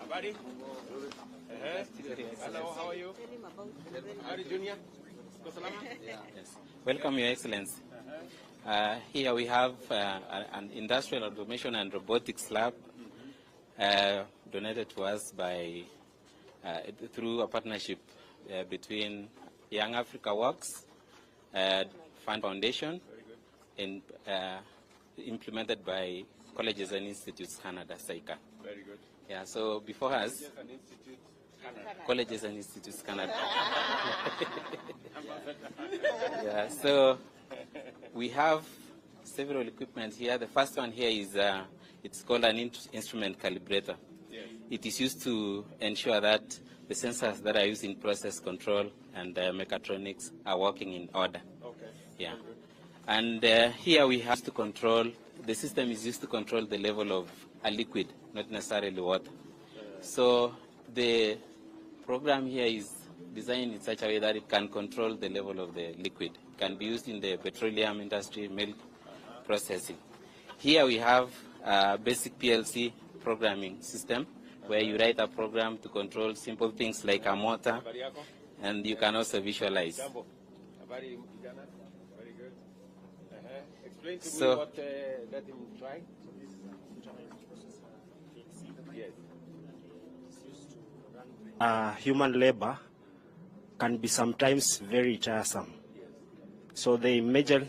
Habari? Hello, how are you? How are you, Junior? Yes. Welcome, Your Excellency. Here we have an industrial automation and robotics lab donated to us by through a partnership between Young Africa Works Fund Foundation and implemented by Colleges and Institutes Canada, SAICA. Very good. Yeah, so before us, Colleges and Institutes Canada. Yeah, so we have several equipment here. The first one here is it's called an instrument calibrator. Yes. It is used to ensure that the sensors that are used in process control and mechatronics are working in order. Okay. Yeah. And here we have to control, the system is used to control the level of a liquid, not necessarily water. So the program here is designed in such a way that it can control the level of the liquid. It can be used in the petroleum industry, milk processing. Here we have a basic PLC programming system where you write a program to control simple things like a motor, and you can also visualize. Very good. Explain to So, me what let him try. Yes. Human labor can be sometimes very tiresome. So they measure,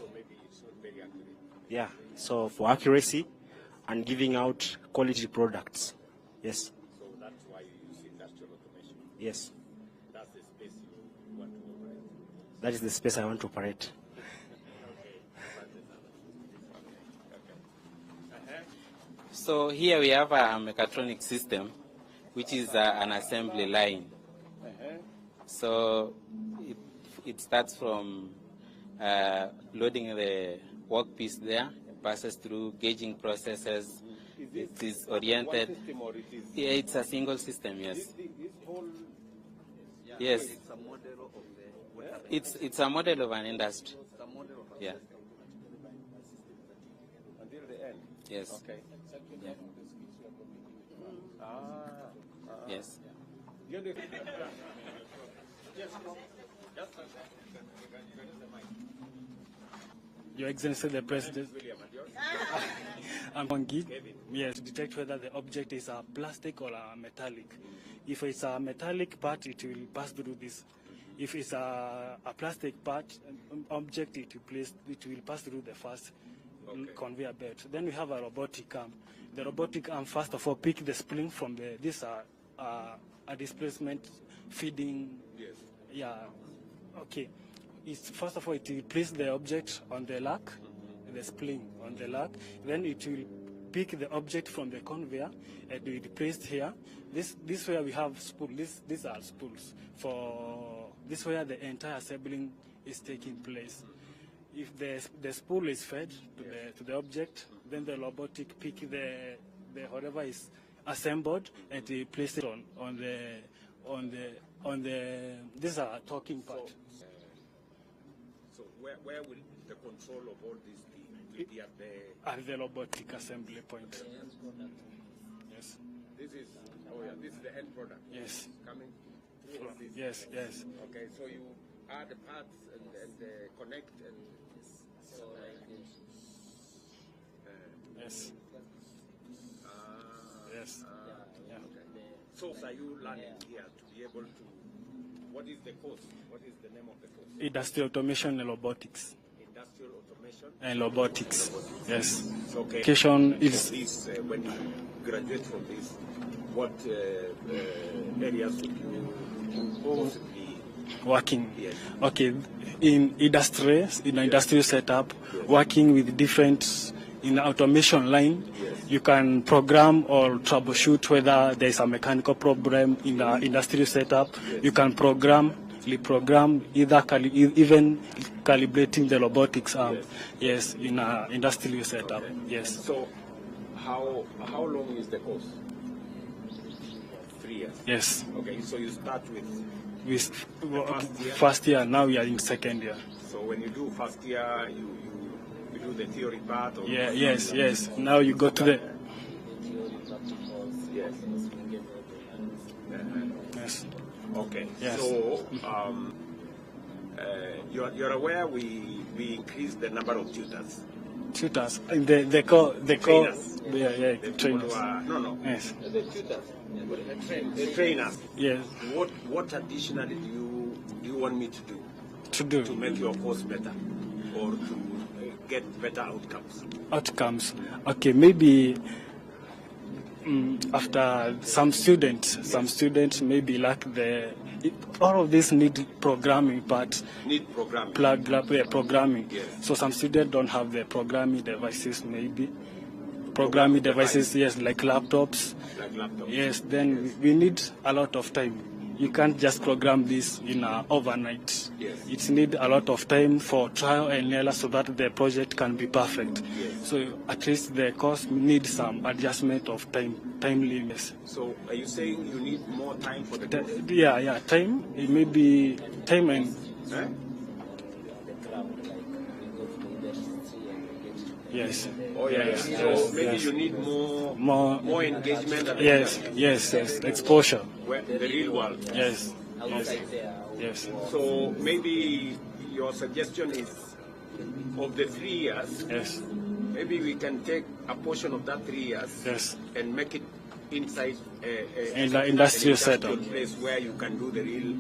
yeah, so for accuracy and giving out quality products. Yes. So that's why you use industrial automation. Yes. That's the space you want to operate. That is the space I want to operate. So here we have a mechatronic system, which is an assembly line. So it starts from loading the workpiece there, passes through gauging processes. It is oriented. One system or it is? Yeah, it's a single system, yes. This whole. Yes. It's a model of the It's a model of an industry. It's a model of Yeah. Until the end. Yes. Okay. Yeah. Yes. You do- Your Excellency the President, I'm on git. Yes, to detect whether the object is a plastic or a metallic. If it's a metallic part, it will pass through this. If it's a plastic part object, it will pass through the first conveyor belt. Then we have a robotic arm. The robotic arm, first of all, pick the spring from this a displacement feeding. Yes. Yeah. Okay. First of all, it will place the object on the lack, the spring on the lack. Then it will pick the object from the conveyor and it will be placed here. This where we have spools. These are spools. For this where the entire assembling is taking place. If the spool is fed to the object, then the robotic pick the whatever is assembled and they place it on the these are talking part. So where will the control of all this be? Will be at the Robotic assembly point. Yes. This is this is the end product. Yes. Coming through all this. Yes. Yes. Okay, so you add the parts and connect and Yes. Yes. Yeah. okay. So are you learning here to be able to? What is the course? What is the name of the course? Industrial automation and robotics. Industrial automation And robotics. Yes. Okay. Education is This, when you graduate from this, what areas would you possibly? working. Yes. Okay. In industrial setup, working with different in automation line, you can program or troubleshoot whether there is a mechanical problem in the industrial setup. You can reprogram, even calibrating the robotics arm. Yes, in an industrial setup. Yes. So, how long is the course? 3 years. Yes. Okay, so you start with. First year. Now we are in second year. So when you do first year, you do the theory part. Or Yeah. Yes. Now you go to the. Yes. Okay. Yes. So you're aware we increased the number of tutors. Tutors, they call Trainers. yeah, The people trainers. who are, no. Yes. The tutors. The trainers. Yes. What additionally do you want me to do To do to make your course better or to get better outcomes? outcomes. Okay, maybe after some students maybe lack all of this need programming part. Need programming. Programming. Yes. So some students don't have the programming devices, maybe. Programming devices, yes, like laptops. Like laptops. Yes, then we need a lot of time. You can't just program this in overnight. Yes. It needs a lot of time for trial and error so that the project can be perfect. Yes. So at least the course needs some adjustment of time limits. So are you saying you need more time for the course? Yeah, time. It may be time and Eh? yes. Oh yeah. Yes, So yes, maybe yes. you need more More engagement. At yes, exposure. the real world. Yes. So maybe your suggestion is of the 3 years. Yes. Maybe we can take a portion of that 3 years Yes. and make it inside In the industrial an setup. place where you can do the real.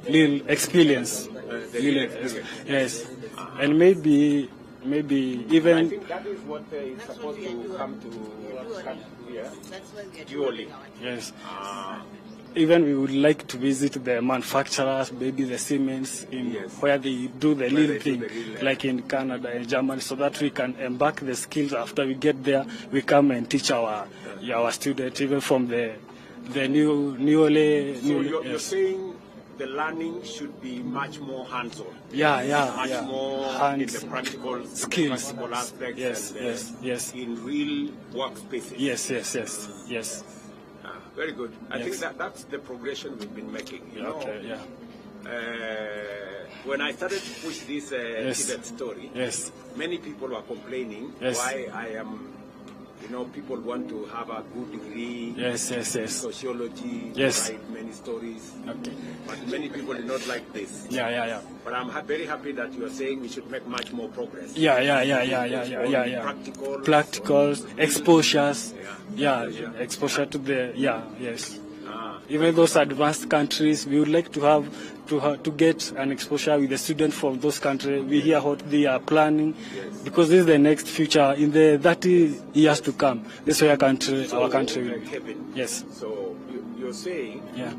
Real experience. The real experience. Yes. And maybe I even think that is what is supposed to come to here. That's why we are Dually. yes. Ah, Even we would like to visit the manufacturers, maybe the Siemens, Yes. where they do the Where real they do thing, the real, like in Canada and Germany, so that we can embark the skills. After we get there, we come and teach our students, even from the newly. so you're Yes. saying the learning should be much more hands-on. Much more in the practical skills. in the practical aspects. Yes, and, yes. In real workspaces. Yes. Very good. I Yes. think that's the progression we've been making. You know, Okay, yeah. when I started to push this Yes. Tvet story, Yes. many people were complaining Yes. why I am. People want to have a good degree. Yes. Sociology. Yes. Write many stories. Okay. But many people did not like this. Yeah. But I'm very happy that you are saying we should make much more progress. Yeah. Practicals, exposures. Yeah, exposure to the yes. Even those advanced countries, we would like to have to get an exposure with the students from those countries. We hear what they are planning, because this is the next future in the 30 years to come. This is where our country will. Kevin, Yes. so you're saying Yeah.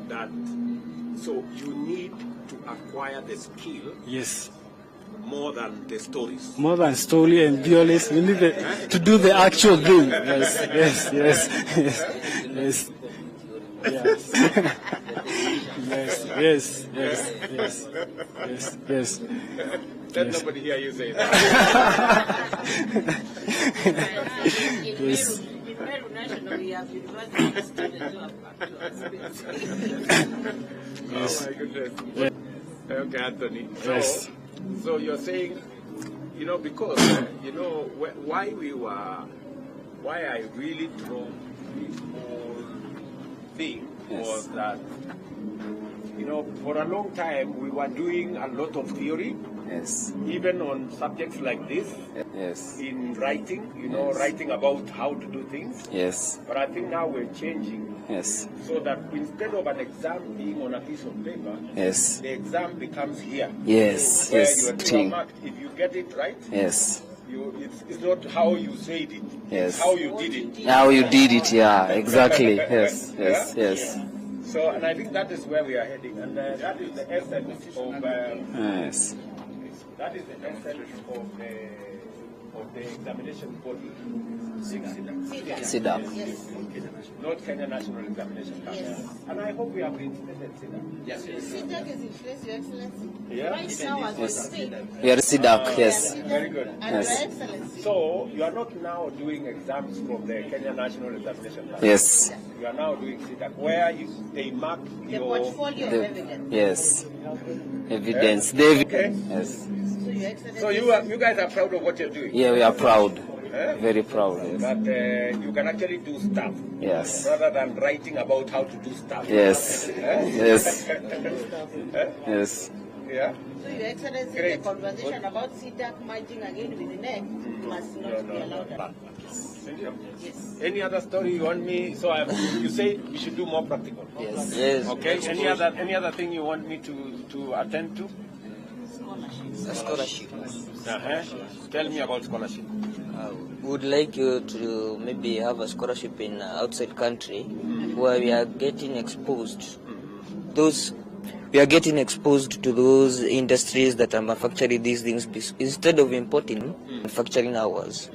that so you need to acquire the skill Yes. more than the stories. More than story and violence, we need to do the actual thing. Yes. Yes. Let nobody hear you say that. Yes. In Meru National, we have university students who have Oh my goodness. Okay, Anthony. Yes. So you're saying, because why I really drove this whole thing was that, for a long time we were doing a lot of theory. Yes. Even on subjects like this, Yes. in writing, Yes. writing about how to do things. Yes. But I think now we're changing Yes. so that instead of an exam being on a piece of paper, Yes. the exam becomes here. Yes. Where Yes. you are Ting. marked. If you get it right, Yes. it's not how you said it, Yes. it's how you did it. How you did it? Yeah. Exactly. Yes. Yes. Yes. So, and I think that is where we are heading, and that is the essence of Yes. that is the essence of the examination body. SIDAC. Not Kenya National Examination Council. Yes. And I hope we have reinstated SIDAC. SIDAC is in place, Your Excellency. Yeah? Right now, as we speak, We are SIDAC. Yes. Very good. and Yes. Your Excellency. So you are not now doing exams from the Kenya National Examination Council. Yes. You are now doing SIDAC, where they mark The your portfolio of evidence. Yes. Evidence. David. Okay. Yes. So, Your Excellency. So you guys are proud of what you're doing. Yeah, we are proud. Very proud. Yes. That you can actually do stuff. Yes. Rather than writing about how to do stuff. Yes. Yes. Yes. Yeah. So, Your Excellency, Great. the conversation about CDAC merging again with the NEC must not be allowed. Yes. Any other story you want me? So you say we should do more practical. Yes. Yes. Okay. Any other thing you want me to attend to? Scholarship. Tell me about scholarship. We would like you to maybe have a scholarship in outside country where we are getting exposed. We are getting exposed to those industries that are manufacturing these things instead of importing manufacturing hours.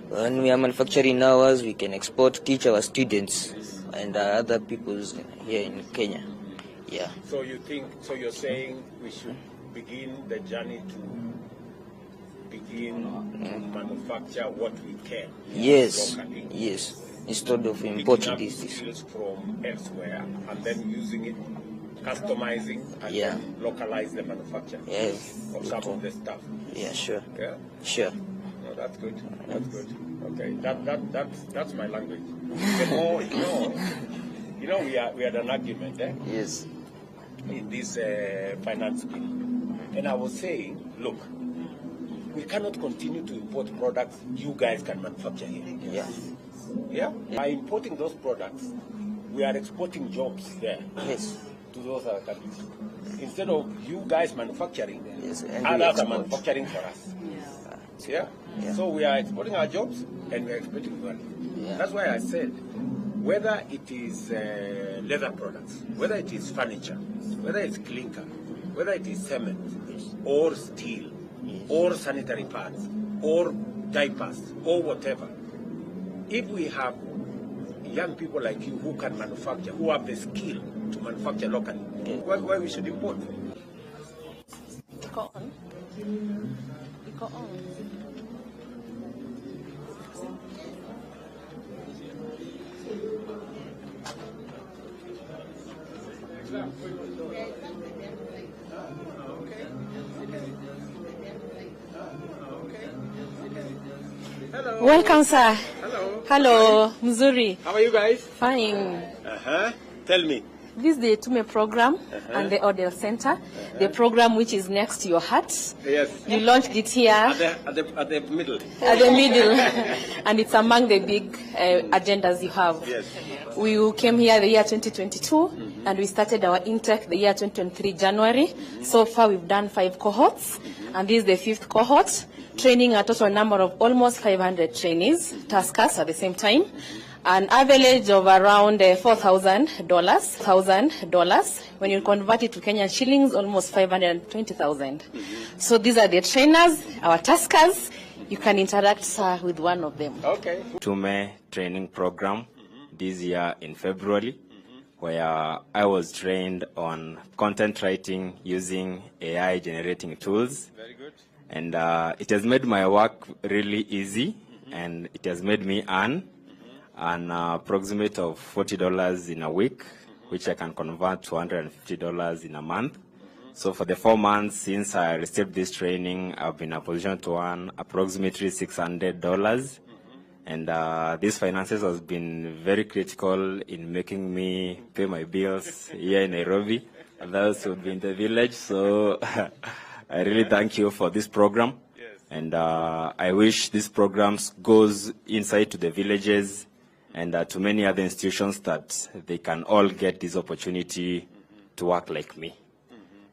When we are manufacturing hours, we can export, teach our students and other peoples here in Kenya. Yeah. So you're saying we should begin the journey to manufacture what we can. Yes. Locally. Yes. Instead of Picking importing up these things. skills from elsewhere and then using it, customizing and Yeah. then localize the manufacture Yes. of some of the stuff. Yeah, sure. Yeah. Sure. No, that's good. That's good. Okay. That's my language. The more we had an argument Yes. in this finance bill, and I was saying, look, we cannot continue to import products you guys can manufacture here. Yeah. Yeah. By importing those products, we are exporting jobs there Yes. to those other countries. Instead of you guys manufacturing, Yes, and we others are export. manufacturing for us. Yeah. Yeah. So we are exporting our jobs and we are exporting value. Yeah. That's why I said, whether it is leather products, whether it is furniture, whether it's clinker, whether it is cement, or steel, or sanitary pads, or diapers, or whatever, if we have young people like you who can manufacture, who have the skill to manufacture locally, why we should import? Iko on. Iko on. Hello. Welcome, sir. Hello. Hello, Mzuri. How are you guys? Fine. Tell me. This is the Tume program and the Odell Center, the program which is next to your heart. Yes. You launched it here At the middle. at the middle, and it's among the big agendas you have. Yes. We came here the year 2022, and we started our intake the year 2023 January. So far, we've done 5 cohorts, and this is the 5th cohort, training a total number of almost 500 trainees, taskers at the same time, an average of around $4,000. When you convert it to Kenyan shillings, almost 520,000. So these are the trainers, our taskers. You can interact with one of them. Okay. Tume training program this year in February, where I was trained on content writing using AI generating tools. Very good. And it has made my work really easy, and it has made me earn an approximate of $40 in a week, which I can convert to $150 in a month. So for the 4 months since I received this training, I've been in a position to earn approximately $600. And these finances has been very critical in making me pay my bills here in Nairobi. Others would be in the village. So I really thank you for this program. And I wish this program goes inside to the villages and to many other institutions that they can all get this opportunity to work like me.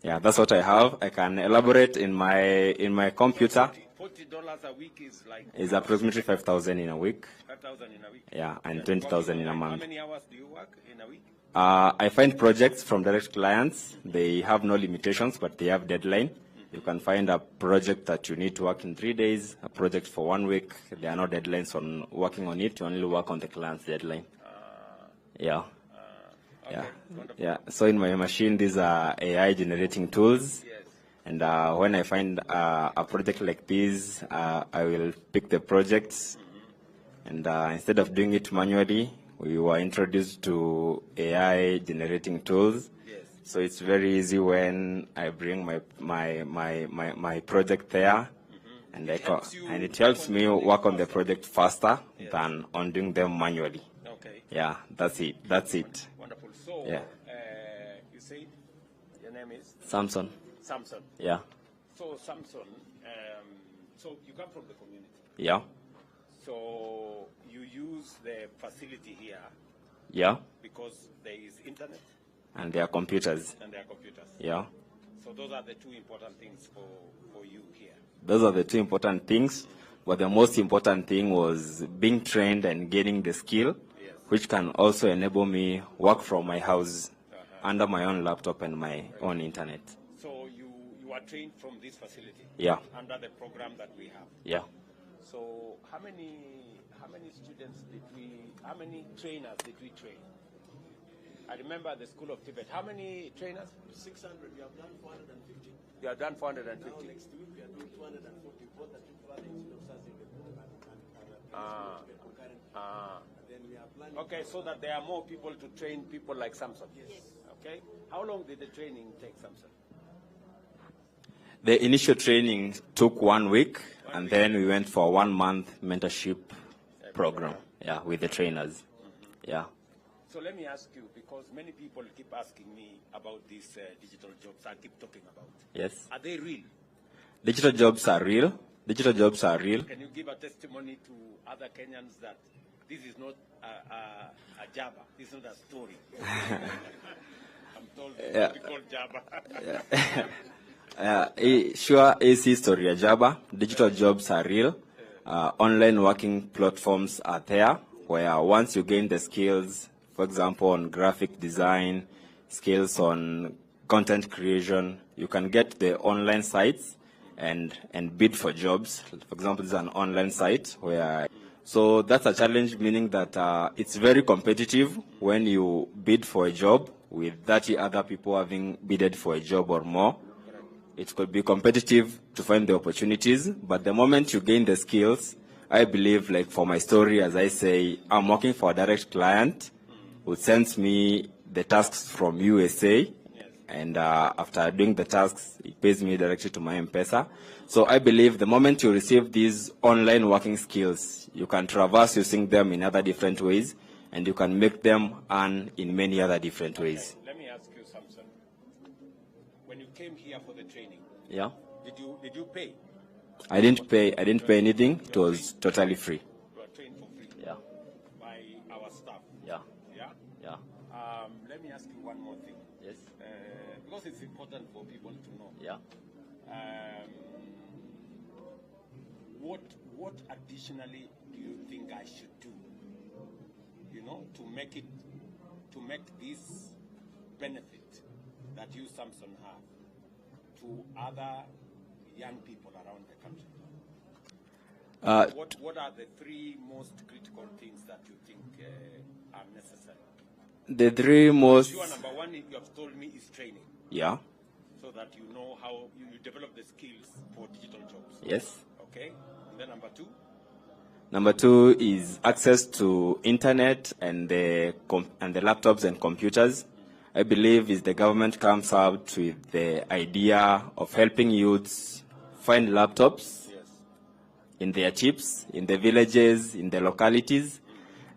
Yeah, that's what I have. I can elaborate in my computer. $40 a week is like It's approximately 5,000 in a week. 5,000 in a week. Yeah, and 20,000 in a How month. many hours do you work in a week? I find projects from direct clients. They have no limitations, but they have deadline. You can find a project that you need to work in 3 days, a project for 1 week. There are no deadlines on working on it. You only work on the client's deadline. Yeah. Yeah. Yeah. So in my machine, these are AI generating tools. Yes. And when I find a project like this, I will pick the projects. And instead of doing it manually, we were introduced to AI generating tools. Yes. So it's very easy when I bring my project there. and it helps me work on the project faster than on doing them manually. Okay. Yeah, that's it. That's it. Wonderful. So, Yeah. You say your name is? Samson. Samson. Yeah. So, Samson, so you come from the community. Yeah. So, you use the facility here. Yeah. Because there is internet. And there are computers. And there are computers. Yeah. So those are the two important things for you here. Those are the two important things. But the most important thing was being trained and gaining the skill, which can also enable me work from my house under my own laptop and my own internet. So you are trained from this facility? Yeah. Under the program that we have? Yeah. So how many students how many trainers did we train? I remember the school of Tvet. How many trainers? 600. We have done 450. You have done 450. Now next week we are doing 240. Both the two further engineers in the group and then we are planning. Okay, so that there are more people to train people like Samson. Yes. Okay. How long did the training take, Samson? The initial training took 1 week, and then we went for a 1-month mentorship program. Yeah, with the trainers. Yeah. So let me ask you, because many people keep asking me about these digital jobs I keep talking about. Yes. Are they real? Digital jobs are real. Digital jobs are real. Can you give a testimony to other Kenyans that this is not a Jabba, this is not a story? I'm told it's called Jabba. Sure, is history a Jabba. Digital jobs are real. Online working platforms are there, where once you gain the skills, for example, on graphic design, skills on content creation, you can get the online sites and bid for jobs. For example, this is an online site where, so that's a challenge, meaning that it's very competitive when you bid for a job with 30 other people having bidded for a job or more. It could be competitive to find the opportunities, but the moment you gain the skills, I believe, like for my story, as I say, I'm working for a direct client who sends me the tasks from USA, and after doing the tasks, it pays me directly to my M-Pesa. So I believe the moment you receive these online working skills, you can traverse using them in other different ways, and you can make them earn in many other different ways. Let me ask you, Samson. When you came here for the training, yeah, did you pay? I didn't pay anything. It was totally free. You were trained for free. Yeah. By our staff. Yeah. Yeah. Yeah. Let me ask you one more thing. Yes. Because it's important for people to know. Yeah. What additionally do you think I should do? You know, to make this benefit that you, Samson, have to other young people around the country? What are the three most critical things that you think are necessary? The three most... Sure, number one, you have told me, is training. Yeah. So that you know how you develop the skills for digital jobs. Yes. Okay. And then number two? Number two is access to internet and the laptops and computers. I believe if the government comes out with the idea of helping youths find laptops in their chips, in the villages, in the localities,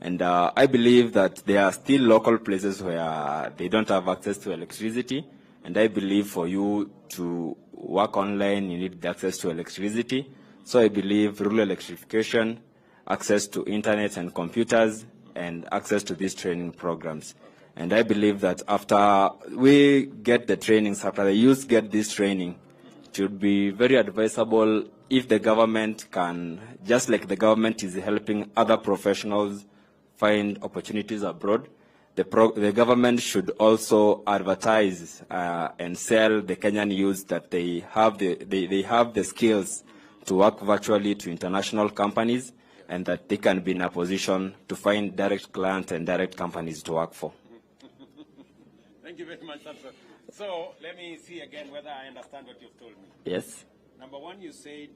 and I believe that there are still local places where they don't have access to electricity, and I believe for you to work online, you need the access to electricity. So I believe rural electrification, access to internet and computers, and access to these training programs. And I believe that after we get the trainings, after the youth get this training, it would be very advisable if the government can, just like the government is helping other professionals find opportunities abroad, the government should also advertise and sell the Kenyan youth that they have the skills to work virtually to international companies, and that they can be in a position to find direct clients and direct companies to work for. Thank you very much, Samson. So let me see again whether I understand what you've told me. Yes. Number one, you said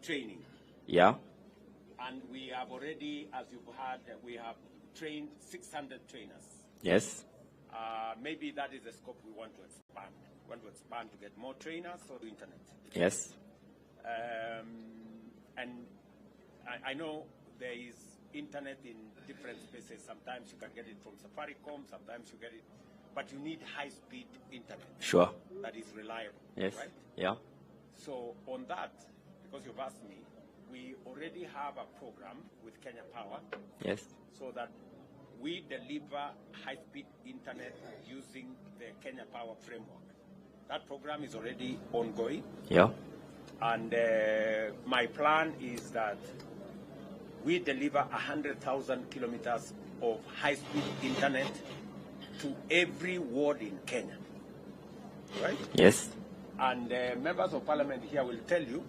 training. Yeah. And we have already, as you've heard, we have trained 600 trainers. Yes. Maybe that is the scope we want to expand. We want to expand to get more trainers or the internet. Yes. And I know there is internet in different spaces. Sometimes you can get it from Safaricom, sometimes you get it, but you need high-speed internet. Sure. That is reliable. Yes. Right? Yeah. So on that, because you've asked me, we already have a program with Kenya Power. Yes. So that we deliver high-speed internet using the Kenya Power framework. That program is already ongoing. Yeah. And my plan is that we deliver 100,000 kilometers of high-speed internet to every ward in Kenya. Right? Yes. And members of parliament here will tell you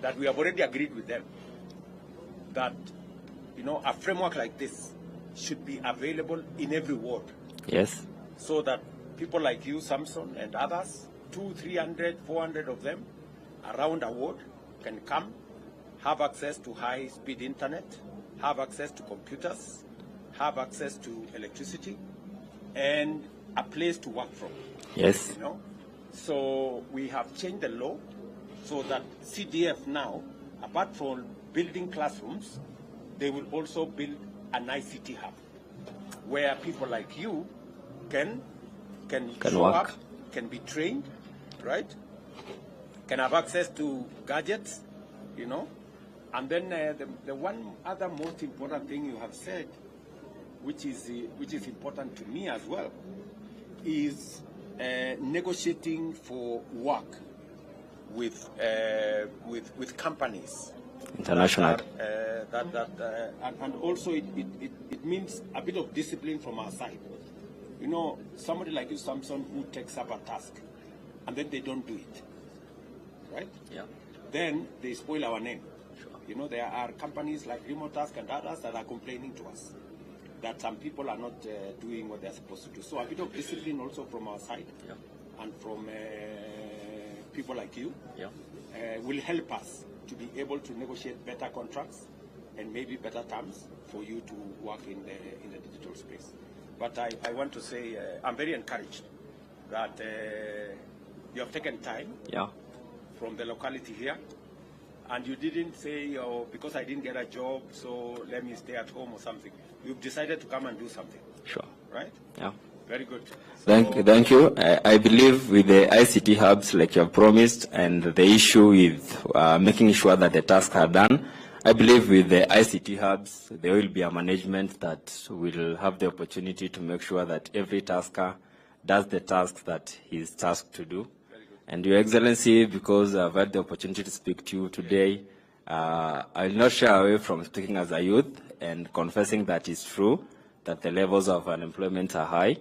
that we have already agreed with them that, you know, a framework like this should be available in every ward. Yes. So that people like you, Samson, and others, 200, 300, 400 of them around a ward can come, have access to high-speed internet, have access to computers, have access to electricity, and a place to work from. Yes. You know? So we have changed the law so that CDF now, apart from building classrooms, they will also build an ICT hub where people like you can show work. up, can be trained, right? Can have access to gadgets, you know. And then the one other most important thing you have said, which is important to me as well, is negotiating for work with companies. International. And also it means a bit of discipline from our side. You know, somebody like you, Samson, who takes up a task and then they don't do it, right? Yeah. Then they spoil our name. Sure. You know, there are companies like Remote Task and others that are complaining to us that some people are not doing what they're supposed to do. So a bit of discipline also from our side, yeah, and from people like you, yeah, will help us to be able to negotiate better contracts and maybe better terms for you to work in the digital space. But I want to say I'm very encouraged that you have taken time, yeah, from the locality here, and you didn't say, oh, because I didn't get a job, so let me stay at home or something. You've decided to come and do something. Sure. Right? Yeah. Very good. Thank you. I believe with the ICT hubs, like you have promised, and the issue with making sure that the tasks are done, I believe with the ICT hubs, there will be a management that will have the opportunity to make sure that every tasker does the tasks that he's tasked to do. And Your Excellency, because I've had the opportunity to speak to you today, I will not shy away from speaking as a youth and confessing that it's true that the levels of unemployment are high,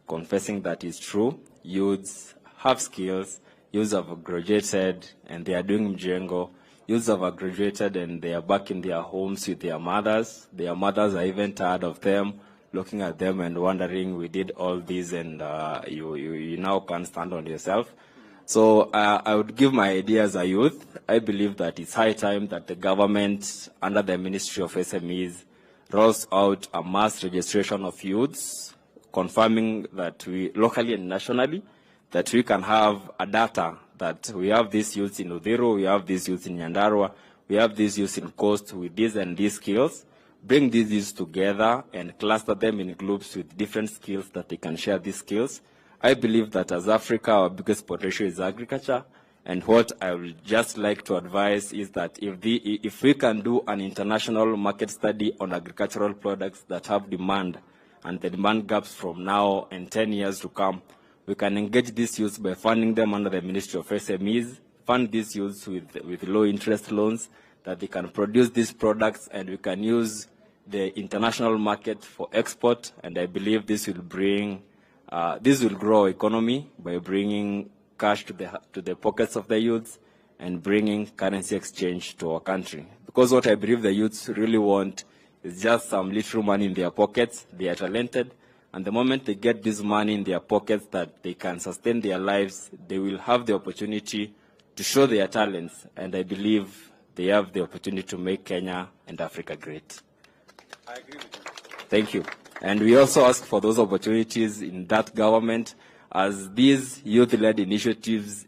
confessing that it's true, youths have skills, youths have graduated and they are doing mjengo, youths have graduated and they are back in their homes with their mothers are even tired of them, looking at them and wondering, we did all this and you now can't stand on yourself. So I would give my idea as a youth. I believe that it's high time that the government, under the Ministry of SMEs, rolls out a mass registration of youths, confirming that we, locally and nationally, that we can have a data that we have these youths in Udhiru, we have these youths in Nyandarua, we have these youths in Coast with these and these skills, bring these youths together and cluster them in groups with different skills that they can share these skills. I believe that as Africa, our biggest potential is agriculture, and what I would just like to advise is that if we can do an international market study on agricultural products that have demand, and the demand gaps from now and 10 years to come, we can engage these youths by funding them under the Ministry of SMEs, fund these youths with low interest loans, that they can produce these products, and we can use the international market for export, and I believe this will bring this will grow our economy by bringing cash to the pockets of the youths and bringing currency exchange to our country. Because what I believe the youths really want is just some little money in their pockets. They are talented, and the moment they get this money in their pockets that they can sustain their lives, they will have the opportunity to show their talents, and I believe they have the opportunity to make Kenya and Africa great. I agree with you. Thank you. And we also ask for those opportunities in that government as these youth-led initiatives,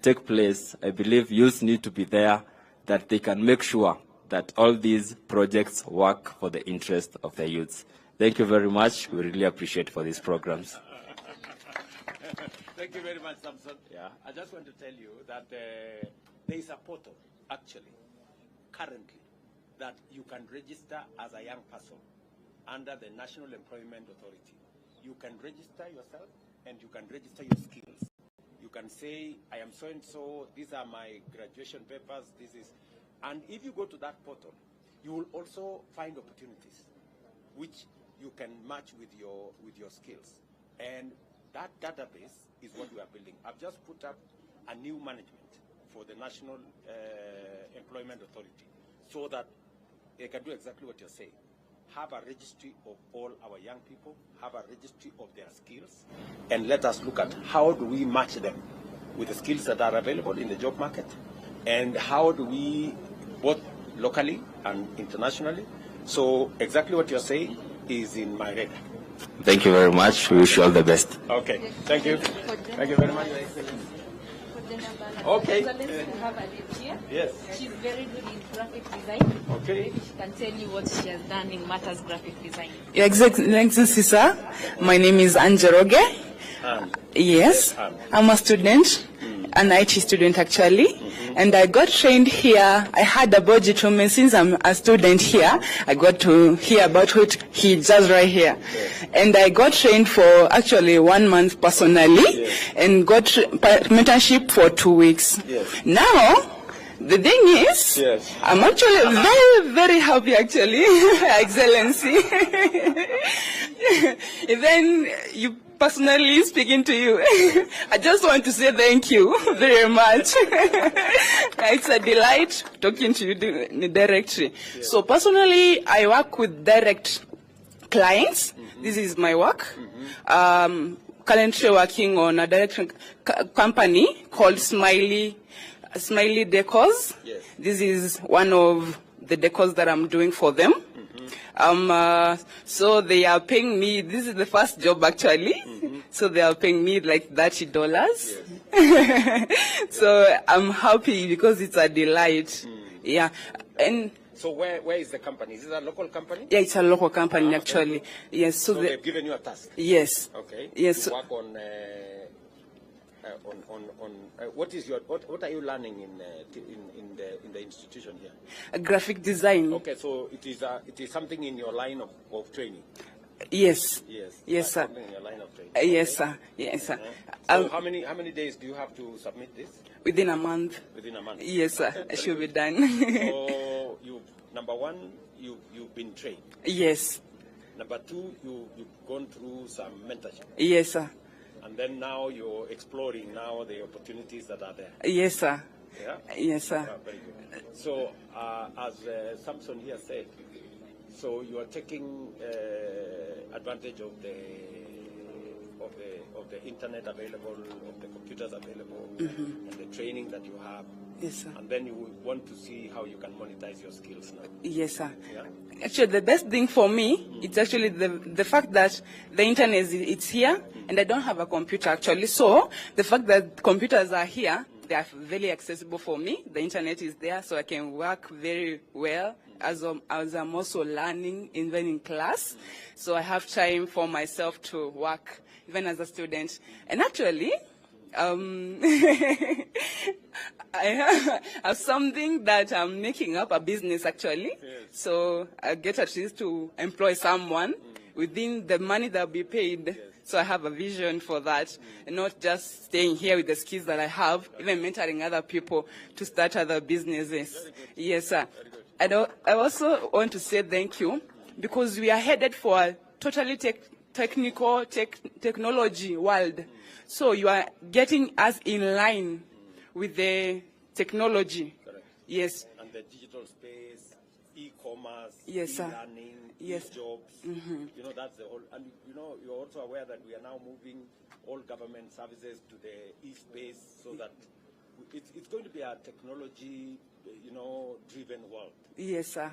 take place, I believe youth need to be there, that they can make sure that all these projects work for the interest of the youths. Thank you very much. We really appreciate for these programs. Thank you very much, Samson. Yeah, I just want to tell you that there is a portal, actually, currently, that you can register as a young person under the National Employment Authority. You can register yourself and you can register your skills. You can say, I am so-and-so, these are my graduation papers, this is... And if you go to that portal, you will also find opportunities which you can match with your skills. And that database is what we are building. I've just put up a new management for the National Employment Authority so that they can do exactly what you're saying. Have a registry of all our young people, have a registry of their skills, and let us look at how do we match them with the skills that are available in the job market, and how do we, both locally and internationally. So exactly what you're saying is in my radar. Thank you very much. We wish you all the best. Okay, thank you. Thank you very much. Okay. We have a lady here. Yes. She's very good in graphic design. Okay. Maybe she can tell you what she has done in matters graphic design. Your Excellency, sir, my name is Anjeroge. Yes, I'm a student, an IT student actually. And I got trained here. I had a budget from me since I'm a student here. I got to hear about what he does right here. And I got trained for actually 1 month personally and got mentorship for 2 weeks. Now, the thing is, I'm actually very, very happy actually, Excellency. Then you personally speaking to you, I just want to say thank you very much. It's a delight talking to you directly. So personally, I work with direct clients. This is my work. Currently working on a direct company called Smiley Decors. This is one of the decors that I'm doing for them. So they are paying me, this is the first job actually, so they are paying me like $30. So I'm happy because it's a delight. Yeah. And so where is the company? Is it a local company? yeah, it's a local company actually. Yes. So they've given you a task? Yes. Okay. Yes. To work on what is your what are you learning in the institution here? Graphic design. Okay, so it is something in your line of training. Yes. Yes. Yes, sir. Something in your line of training. Yes, sir. Yes, sir. So how many days do you have to submit this? Within a month. Within a month. Yes, sir. Okay, It should be done. So number one, you've been trained. Yes. Number two, you've gone through some mentorship. Yes, sir. And then now you're exploring now the opportunities that are there. Yes, sir. Yeah? Yes, sir. Yeah, very good. So as Samson here said, so you are taking advantage of the internet available, of the computers available, and the training that you have. Yes, sir. And then you would want to see how you can monetize your skills now. Yes, sir. Yeah? Actually, the best thing for me, it's actually the fact that the internet it's here, and I don't have a computer actually. So the fact that computers are here, they are very accessible for me. The internet is there, so I can work very well as I'm also learning, even in class. So I have time for myself to work, even as a student. And actually, I have something that I'm making up, a business actually. So I get at least to employ someone within the money that will be paid. So I have a vision for that, and not just staying here with the skills that I have, even mentoring other people to start other businesses. Yes, sir. I also want to say thank you, because we are headed for a totally technology world. So you are getting us in line with the technology. Correct. Yes. And the digital space, e-commerce, yes, sir. e-learning, yes. e-jobs. You know, that's the whole. And you know, you're also aware that we are now moving all government services to the e-space, so that it's going to be a technology, driven world. Yes, sir.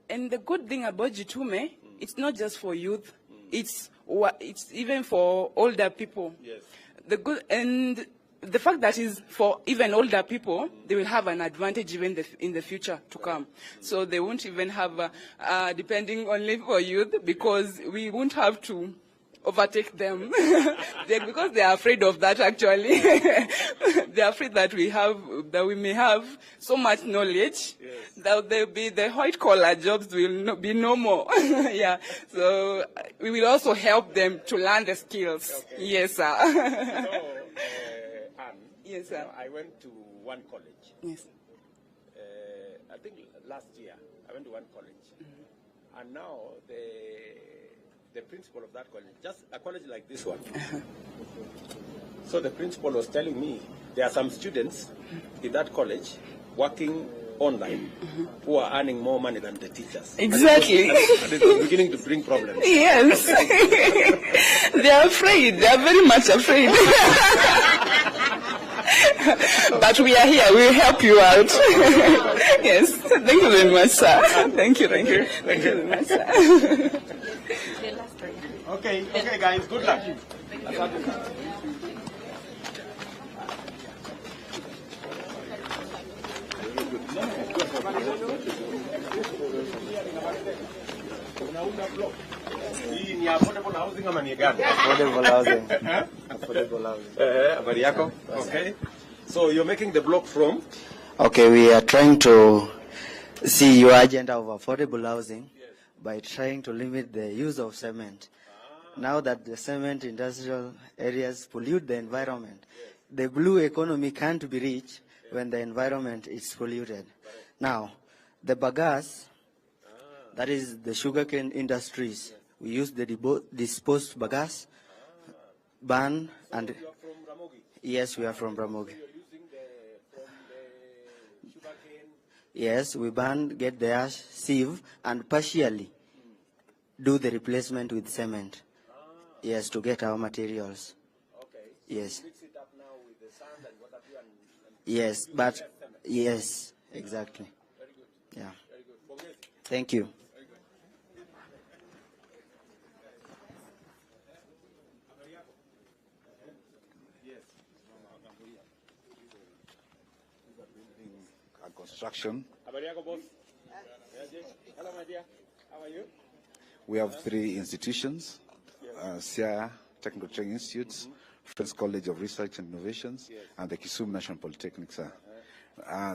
And the good thing about Jitume, it's not just for youth. It's even for older people. Yes. The good, and the fact that is for even older people, they will have an advantage even in the future to come. So they won't even have, depending only for youth, because we won't have to overtake them because they are afraid of that actually. They are afraid that we may have so much knowledge that the white collar jobs will be no more. Yeah, so we will also help them to learn the skills. Okay. Yes, sir. Anne, yes, sir. I went to one college. Yes. I think last year I went to one college, and now the principal of that college, just a college like this one. So the principal was telling me there are some students in that college working online who are earning more money than the teachers. Exactly. And it was beginning to bring problems. Yes. They are afraid. They are very much afraid. But we are here. We will help you out. Yes. Thank you very much, sir. Thank you. Thank you. Thank you very much, sir. Okay, guys. Good luck. Affordable housing ama ni gani? Affordable housing. Affordable housing. Habari yako? Okay. So you're making the block from? Okay, we are trying to see your agenda of affordable housing by trying to limit the use of cement. Now that the cement industrial areas pollute the environment, the blue economy can't be reached when the environment is polluted. Now, the bagasse, that is the sugarcane industries, we use the disposed bagasse, ban, and yes, we are from Ramogi. Yes, we ban, get the ash, sieve, and partially do the replacement with cement. Yes, to get our materials. Okay. Yes. Mix it up now with the sand and what have you and Yes, but yes, exactly. very good. Yeah. Very good. Thank you. Construction. Hello, my dear. How are you? We have 3 institutions, SIA Technical Training Institutes, Friends College of Research and Innovations, and the Kisumu National Polytechnic, sir.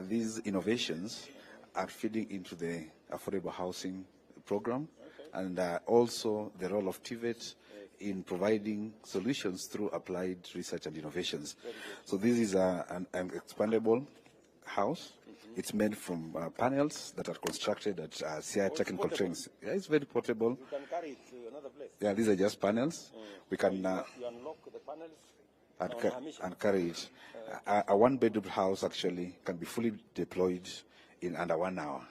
These innovations are feeding into the affordable housing program, and also the role of Tvet in providing solutions through applied research and innovations. So this is an expandable house. It's made from panels that are constructed at CI Technical Trains. Yeah, it's very portable. You can carry it to another place. Yeah, these are just panels. We can you unlock the panels and carry it. A one-bedroom house actually can be fully deployed in under 1 hour.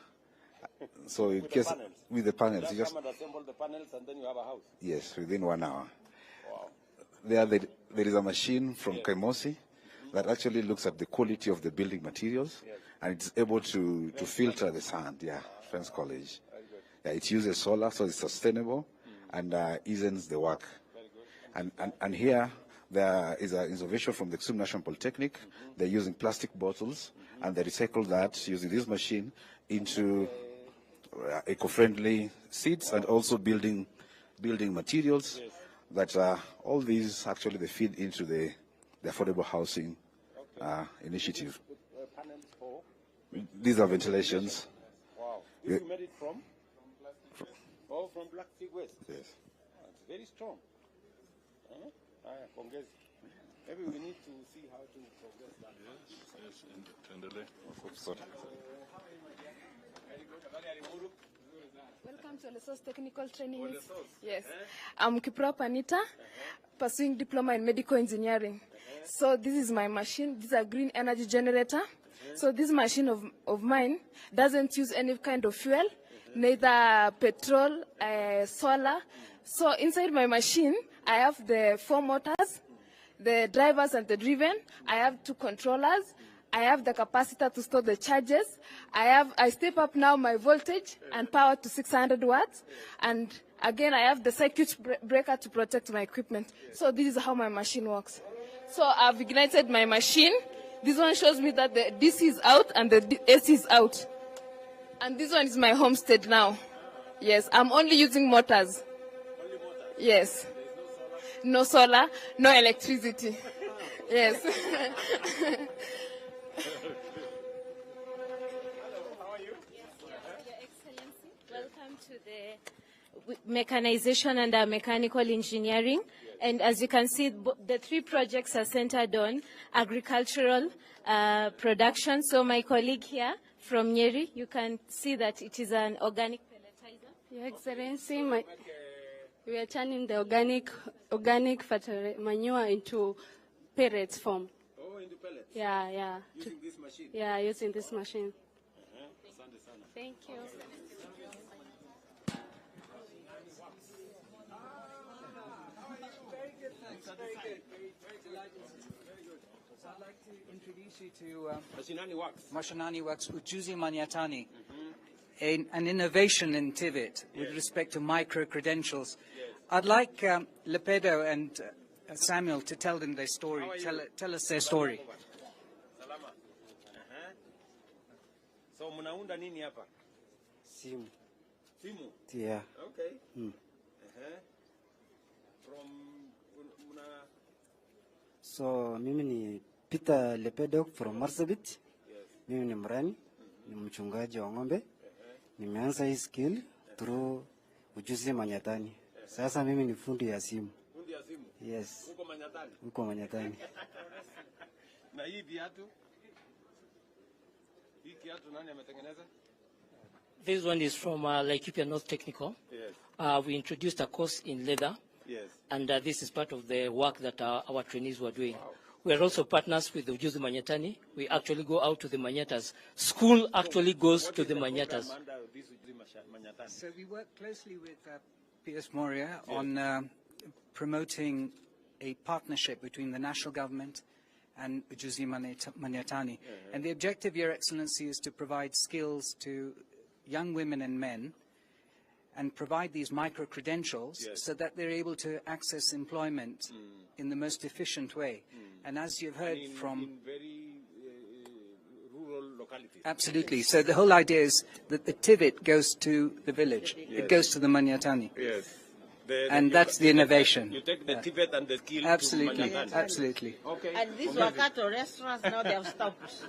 So in case with the panels, you just come and assemble the panels and then you have a house. Yes, within 1 hour. Wow. There is a machine from Kemosi that actually looks at the quality of the building materials, and it's able to filter the sand. Yeah, Friends College. Yeah, it uses solar, so it's sustainable and eases the work. And here there is an innovation from the Kisumu National Polytechnic. They're using plastic bottles, and they recycle that using this machine into eco-friendly seeds and also building materials. That all these actually they feed into the affordable housing initiative. These are ventilations. Wow. You made it from? From plastic waste? Yes. Oh, it's very strong. Maybe we need to see how to progress that. Welcome to Lesos Technical Training. Yes. I'm Kiprop Anita, pursuing diploma in medical engineering. So this is my machine. This is a green energy generator. So this machine of mine doesn't use any kind of fuel, neither petrol, solar. So inside my machine, I have the 4 motors, the drivers and the driven. I have 2 controllers. I have the capacitor to store the charges. I step up now my voltage and power to 600 watts. And again, I have the circuit breaker to protect my equipment. So this is how my machine works. So I've ignited my machine. This one shows me that the DC is out and the AC is out. And this one is my homestead now. Yes, I'm only using motors. Yes. No solar, no electricity. Yes. Welcome to the mechanization and mechanical engineering. And as you can see, the three projects are centered on agricultural production. So my colleague here from Nyeri, you can see that it is an organic pelletizer. Your Excellency, we are turning the organic manure into pellets form. Oh, into pellets? Yeah, yeah. Using this machine? Yeah, using this machine. Thank you. So I'd like to introduce you to Mashinani Works Ujuzi Manyatani, an innovation in Tvet with respect to micro-credentials. I'd like Lepedo and Samuel to tell them their story. Tell us their story. Salama. So mnaunda nini hapa? Simu. Simu? Yeah. Okay. Mm. From So mimi ni Peter Lepedok from Marsabit. Mimi ni mrani, ni mchungaji wa ng'ombe. Nimeanza hii skill through Ujuzi Manyatani. Sasa mimi ni fundi ya simu. Fundi ya simu? Yes. Uko Manyatani? Uko Manyatani. Na hii viatu? Hii kiatu nani ametengeneza? This one is from Laikipia North Technical. Yes. We introduced a course in leather. Yes. And this is part of the work that our trainees were doing. Wow. We are also partners with the Ujuzi Manyatani. We actually go out to the Manyatas. School actually goes to the Manyatas. So we work closely with PS Moria on promoting a partnership between the national government and Ujuzi Manyatani. And the objective, Your Excellency, is to provide skills to young women and men and provide these micro-credentials so that they're able to access employment in the most efficient way. And as you've heard from... In very rural localities. Absolutely. So the whole idea is that the Tvet goes to the village. Yes. It goes to the Manyatani. Yes. And that's the innovation. You take the Tvet and the skill Absolutely. to Manyatani. Absolutely. Okay. And these Wakato restaurants, now they have stopped.